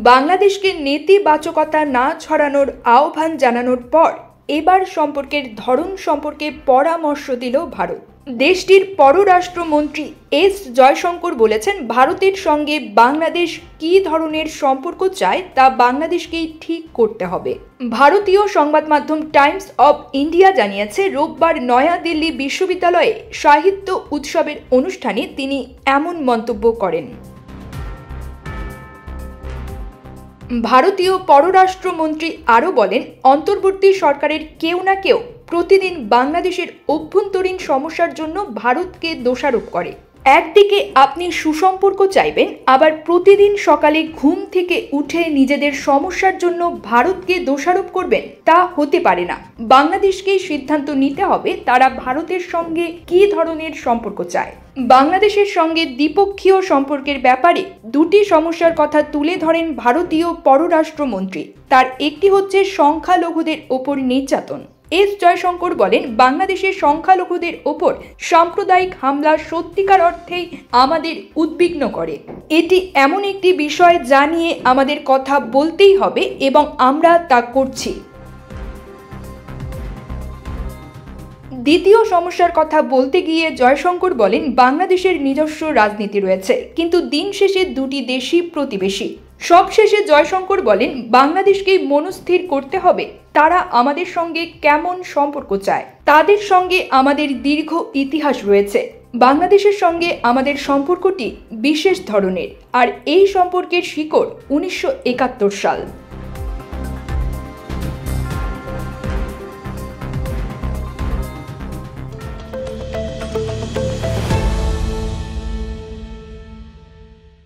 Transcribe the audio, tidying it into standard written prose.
বাংলাদেশকে নেতিবাচকতা না ছড়ানোর আহ্বান জানানোর পর এবার সম্পর্কের ধরন সম্পর্কে পরামর্শ দিল ভারত। দেশটির পররাষ্ট্রমন্ত্রী এস জয়শঙ্কর বলেছেন, ভারতের সঙ্গে বাংলাদেশ কী ধরনের সম্পর্ক চায় তা বাংলাদেশকেই ঠিক করতে হবে। ভারতীয় সংবাদ মাধ্যম টাইমস অব ইন্ডিয়া জানিয়েছে, রোববার নয়াদিল্লি বিশ্ববিদ্যালয়ে সাহিত্য উৎসবের অনুষ্ঠানে তিনি এমন মন্তব্য করেন। ভারতীয় পররাষ্ট্রমন্ত্রী আরও বলেন, অন্তর্বর্তী সরকারের কেউ না কেউ প্রতিদিন বাংলাদেশের অভ্যন্তরীণ সমস্যার জন্য ভারতকে দোষারোপ করে। একদিকে আপনি সুসম্পর্ক চাইবেন, আবার প্রতিদিন সকালে ঘুম থেকে উঠে নিজেদের সমস্যার জন্য ভারতকে দোষারোপ করবেন, তা হতে পারে না। বাংলাদেশকেই সিদ্ধান্ত নিতে হবে তারা ভারতের সঙ্গে কী ধরনের সম্পর্ক চায়। বাংলাদেশের সঙ্গে দ্বিপক্ষীয় সম্পর্কের ব্যাপারে দুটি সমস্যার কথা তুলে ধরেন ভারতীয় পররাষ্ট্রমন্ত্রী। তার একটি হচ্ছে সংখ্যালঘুদের ওপর নির্যাতন। এস জয়শঙ্কর বলেন, বাংলাদেশের সংখ্যালঘুদের ওপর সাম্প্রদায়িক হামলা সত্যিকার অর্থেই আমাদের উদ্বিগ্ন করে। এটি এমন একটি বিষয় যা নিয়ে আমাদের কথা বলতেই হবে এবং আমরা তা করছি। দ্বিতীয় সমস্যার কথা বলতে গিয়ে জয়শঙ্কর বলেন, বাংলাদেশের নিজস্ব রাজনীতি রয়েছে, কিন্তু দিন শেষে দুটি দেশই প্রতিবেশী। সবশেষে জয়শঙ্কর বলেন, বাংলাদেশকেই মনস্থির করতে হবে তারা আমাদের সঙ্গে কেমন সম্পর্ক চায়। তাদের সঙ্গে আমাদের দীর্ঘ ইতিহাস রয়েছে। বাংলাদেশের সঙ্গে আমাদের সম্পর্কটি বিশেষ ধরনের, আর এই সম্পর্কের শিকড় 1971 সাল।